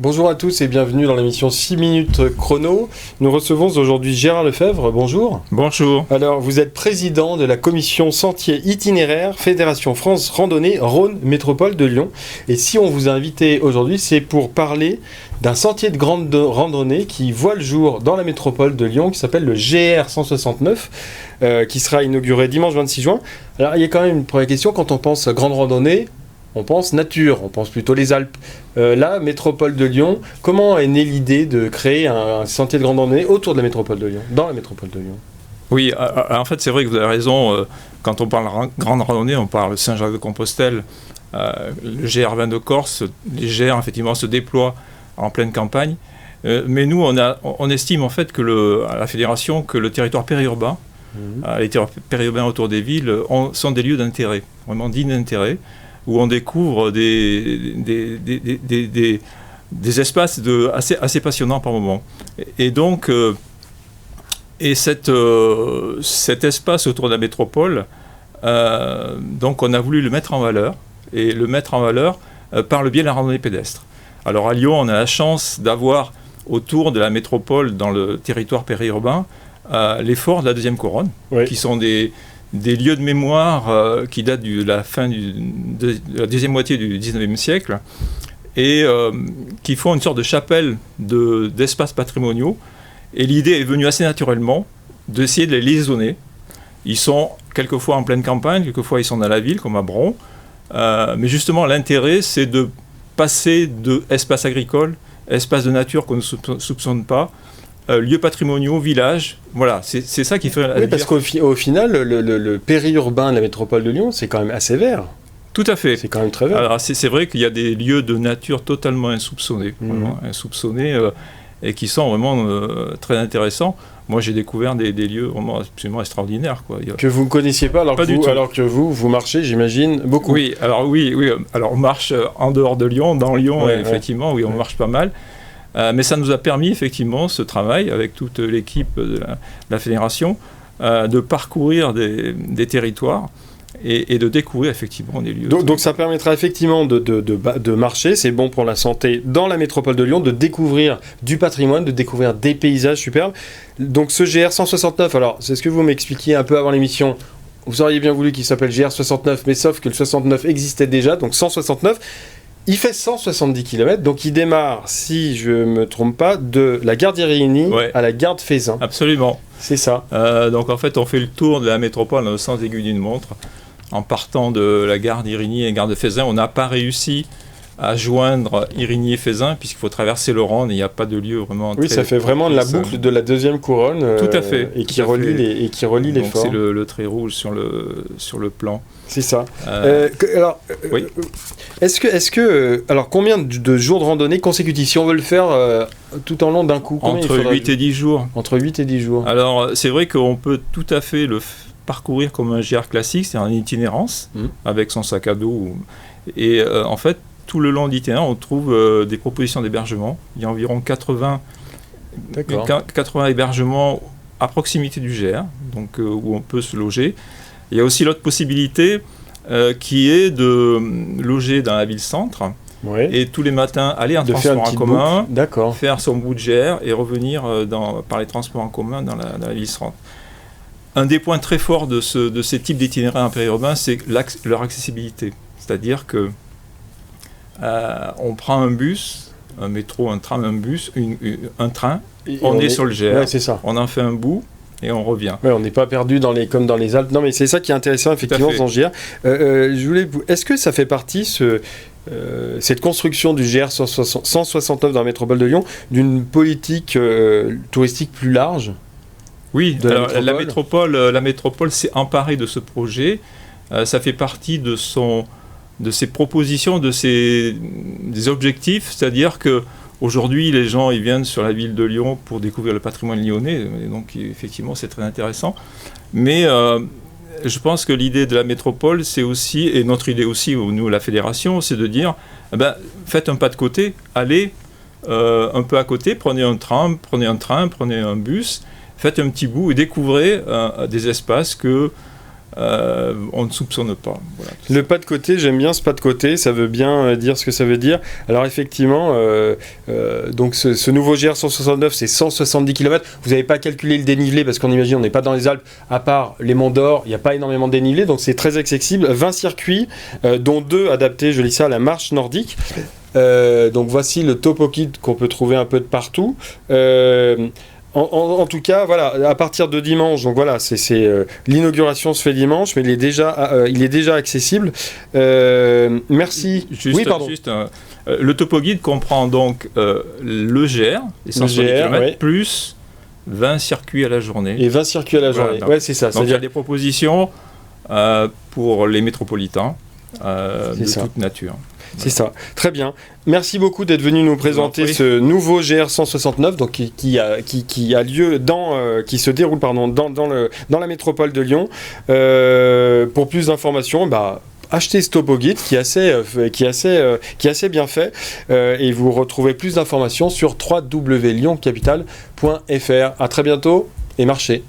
Bonjour à tous et bienvenue dans l'émission 6 minutes chrono. Nous recevons aujourd'hui Gérard Lefebvre. Bonjour. Bonjour. Alors, vous êtes président de la commission Sentiers Itinéraires, Fédération France Randonnée Rhône Métropole de Lyon. Et si on vous a invité aujourd'hui, c'est pour parler d'un sentier de grande randonnée qui voit le jour dans la métropole de Lyon, qui s'appelle le GR 169, qui sera inauguré dimanche 26 juin. Alors, il y a quand même une première question, quand on pense grande randonnée, on pense nature, on pense plutôt les Alpes. Là, métropole de Lyon, comment est née l'idée de créer un sentier de grande randonnée autour de la métropole de Lyon, dans la métropole de Lyon? Oui, en fait, c'est vrai que vous avez raison. Quand on parle grande randonnée, on parle Saint-Jacques-de-Compostelle, le GR20 de Corse. Les GR, effectivement, se déploient en pleine campagne. Mais nous, on estime en fait à la fédération que le territoire périurbain, les territoires périurbains autour des villes, sont des lieux d'intérêt, vraiment dignes d'intérêt, où on découvre des espaces assez passionnants par moment. Et donc, cet espace autour de la métropole, donc on a voulu le mettre en valeur, et le mettre en valeur par le biais de la randonnée pédestre. Alors à Lyon, on a la chance d'avoir autour de la métropole, dans le territoire périurbain, les forts de la deuxième couronne, oui, qui sont des lieux de mémoire qui datent de la fin de la deuxième moitié du 19e siècle et qui font une sorte de chapelle d'espaces patrimoniaux. Et l'idée est venue assez naturellement d'essayer de les liaisonner. Ils sont quelquefois en pleine campagne, quelquefois ils sont dans la ville, comme à Bron. Mais justement, l'intérêt, c'est de passer d'espaces agricoles, espaces de nature qu'on ne soupçonne pas, lieux patrimoniaux, villages, voilà, c'est ça qui fait la différence. Parce qu'au final, le périurbain de la métropole de Lyon, c'est quand même assez vert. Tout à fait. C'est quand même très vert. Alors c'est vrai qu'il y a des lieux de nature totalement insoupçonnés, vraiment insoupçonnés, et qui sont vraiment très intéressants. Moi, j'ai découvert des lieux vraiment absolument extraordinaires, quoi. Que vous ne connaissiez pas, alors que vous marchez, j'imagine, beaucoup. Oui, alors on marche en dehors de Lyon, dans Lyon, effectivement, oui, on marche pas mal. Mais ça nous a permis, effectivement, ce travail, avec toute l'équipe de la fédération, de parcourir des territoires et de découvrir, effectivement, des lieux. Donc ça permettra, effectivement, de marcher, c'est bon pour la santé, dans la métropole de Lyon, de découvrir du patrimoine, de découvrir des paysages superbes. Donc ce GR 169, alors, c'est ce que vous m'expliquiez un peu avant l'émission, vous auriez bien voulu qu'il s'appelle GR 69, mais sauf que le 69 existait déjà, donc 169. Il fait 170 km, donc il démarre, si je ne me trompe pas, de la gare d'Irigny à la gare de Feyzin. Absolument. C'est ça. Donc en fait, on fait le tour de la métropole dans le sens aiguille d'une montre. En partant de la gare d'Irigny et la gare de Feyzin, on n'a pas réussi à joindre Irigny et Feyzin, puisqu'il faut traverser le Rhône et il n'y a pas de lieu vraiment. Oui, ça fait vraiment la boucle de la deuxième couronne. Tout à fait. Et qui relie les forts. C'est le trait rouge sur le plan. C'est ça. Alors, oui. Alors, combien de jours de randonnée consécutifs, si on veut le faire tout en long d'un coup? Entre 8 et 10 jours. Entre 8 et 10 jours. Alors, c'est vrai qu'on peut tout à fait le parcourir comme un GR classique, c'est en itinérance, avec son sac à dos. Et en fait, tout le long de l'itinéraire, on trouve des propositions d'hébergement. Il y a environ 80 hébergements à proximité du GR, donc où on peut se loger. Il y a aussi l'autre possibilité qui est de loger dans la ville-centre et tous les matins aller en transport en commun, faire son bout de GR et revenir par les transports en commun dans la ville-centre. Un des points très forts de ces types d'itinéraires périurbains, c'est leur accessibilité. C'est-à-dire que on prend un bus, un métro, un tram, un bus, un train, on est sur le GR, on en fait un bout, et on revient. Ouais, on n'est pas perdu comme dans les Alpes. Non, mais c'est ça qui est intéressant, effectivement, dans le GR. Est-ce que ça fait partie, cette construction du GR 169 dans la métropole de Lyon, d'une politique touristique plus large? Oui, la métropole s'est emparée de ce projet. Ça fait partie de ses propositions, des objectifs, c'est-à-dire que aujourd'hui, les gens ils viennent sur la ville de Lyon pour découvrir le patrimoine lyonnais, et donc effectivement c'est très intéressant. Mais je pense que l'idée de la métropole, c'est aussi, et notre idée aussi, nous la fédération, c'est de dire, faites un pas de côté, allez un peu à côté, prenez un tram, prenez un train, prenez un bus, faites un petit bout et découvrez des espaces que on ne soupçonne pas. Voilà. Le pas de côté, j'aime bien ce pas de côté, ça veut bien dire ce que ça veut dire. Alors effectivement, donc ce nouveau GR 169, c'est 170 km. Vous n'avez pas calculé le dénivelé parce qu'on imagine on n'est pas dans les Alpes, à part les Monts d'Or, il n'y a pas énormément de dénivelé, donc c'est très accessible. 20 circuits, dont 2 adaptés, je lis ça, à la marche nordique. Donc voici le topo kit qu'on peut trouver un peu de partout. En tout cas, voilà, à partir de dimanche, donc voilà, l'inauguration se fait dimanche, mais il est déjà accessible. Merci. Le topo guide comprend donc le GR, les 170 km, ouais, plus 20 circuits à la journée. Et 20 circuits à la journée, voilà, ouais, c'est ça. Donc il y a des propositions pour les métropolitains de toute nature. C'est ça, très bien. Merci beaucoup d'être venu nous présenter ce nouveau GR 169, donc qui a lieu qui se déroule dans la métropole de Lyon. Pour plus d'informations, achetez ce topo guide qui est assez bien fait, et vous retrouvez plus d'informations sur www.lyoncapital.fr. À très bientôt et marchez.